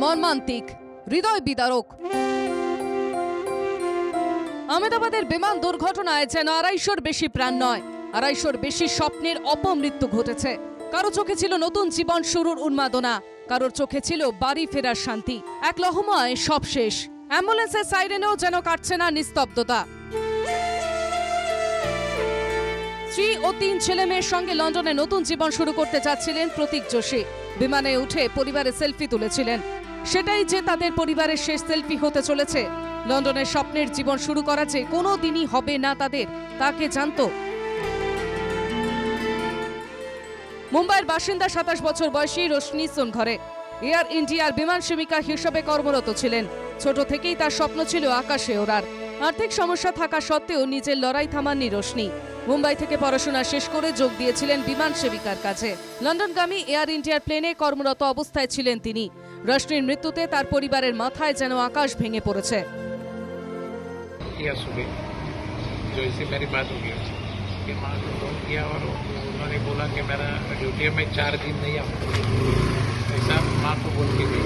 মর্মান্তিক, হৃদয় বিদারক। আহমেদাবাদের বিমান দুর্ঘটনায় যেন 250-র বেশি প্রাণ নয়, 250-র বেশি স্বপ্নের অপমৃত্যু ঘটেছে। কারো চোখে ছিল নতুন জীবন শুরুর উন্মাদনা, কারোর চোখে ছিল বাড়ি ফেরার শান্তি। এক লহমায় সব শেষ। অ্যাম্বুলেন্সের সাইরেনেও যেন কাটছে না নিস্তব্ধতা। স্ত্রী ও 3 ছেলে মেয়ের সঙ্গে লন্ডনে নতুন জীবন শুরু করতে যাচ্ছিলেন প্রতীক যোশী। বিমানে উঠে পরিবারের সেলফি তুলেছিলেন। সেটাই যে তাদের পরিবারের শেষ সেলফি হতে চলেছে। লন্ডনের স্বপ্নের জীবন শুরু করা যে কোনো দিনই হবে না তাদের, তাকে জানতো। মুম্বাইয়ের বাসিন্দা 27 বছর বয়সী রোশনি সোনঘরে এয়ার ইন্ডিয়ার বিমান সেবিকা হিসেবে কর্মরত ছিলেন। ছোট থেকেই তার স্বপ্ন ছিল আকাশে ওড়ার। আর্থিক সমস্যা থাকা সত্ত্বেও নিজের লড়াই থামাননি রোশনি। মুম্বাই থেকে পড়াশোনা শেষ করে যোগ দিয়েছিলেন বিমান সেবিকার কাজে। লন্ডনগামী এয়ার ইন্ডিয়ার প্লেনে কর্মরত অবস্থায় ছিলেন তিনি। রোশনির মৃত্যুতে তার পরিবারের মাথায় যেন আকাশ ভেঙে পড়েছে। माँ को फोन किया और उन्होंने बोला कि मेरा ड्यूटी में 4 दिन नहीं आऊँगा, ऐसा माँ को बोल के गई।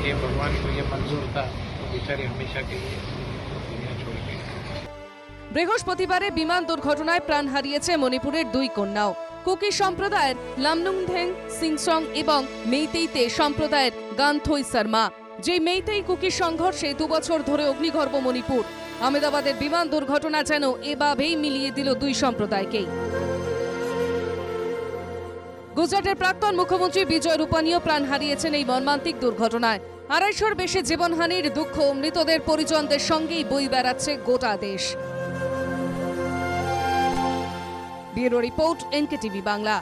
ये भगवान को ये मंजूर था, तो बेचारी हमेशा के लिए दुनिया छोड़ गई। বৃহস্পতিবারে বিমান দুর্ঘটনায় প্রাণ হারিয়েছে মণিপুরের 2 কন্যাও। কুকি সম্প্রদায়ের লামনুংথেং সিংসং এবং মেইতেইতে সম্প্রদায়ের গানথই শর্মা। যে মেইতেই কুকি সংঘর্ষে 2 বছর ধরে অগ্নিগর্ভ মণিপুর। আহমেদাবাদের বিমান দুর্ঘটনা যেন এভাবেই মিলিয়ে দিল 2 সম্প্রদায়কেই। গুজরাটের প্রাক্তন মুখ্যমন্ত্রী বিজয় রূপানীও প্রাণ হারিয়েছেন এই মর্মান্তিক দুর্ঘটনায়। 250-র বেশি জীবনহানির দুঃখ মৃতদের পরিজনদের সঙ্গেই বই বেড়াচ্ছে গোটা দেশ। Bureau report, NKTV Bangla.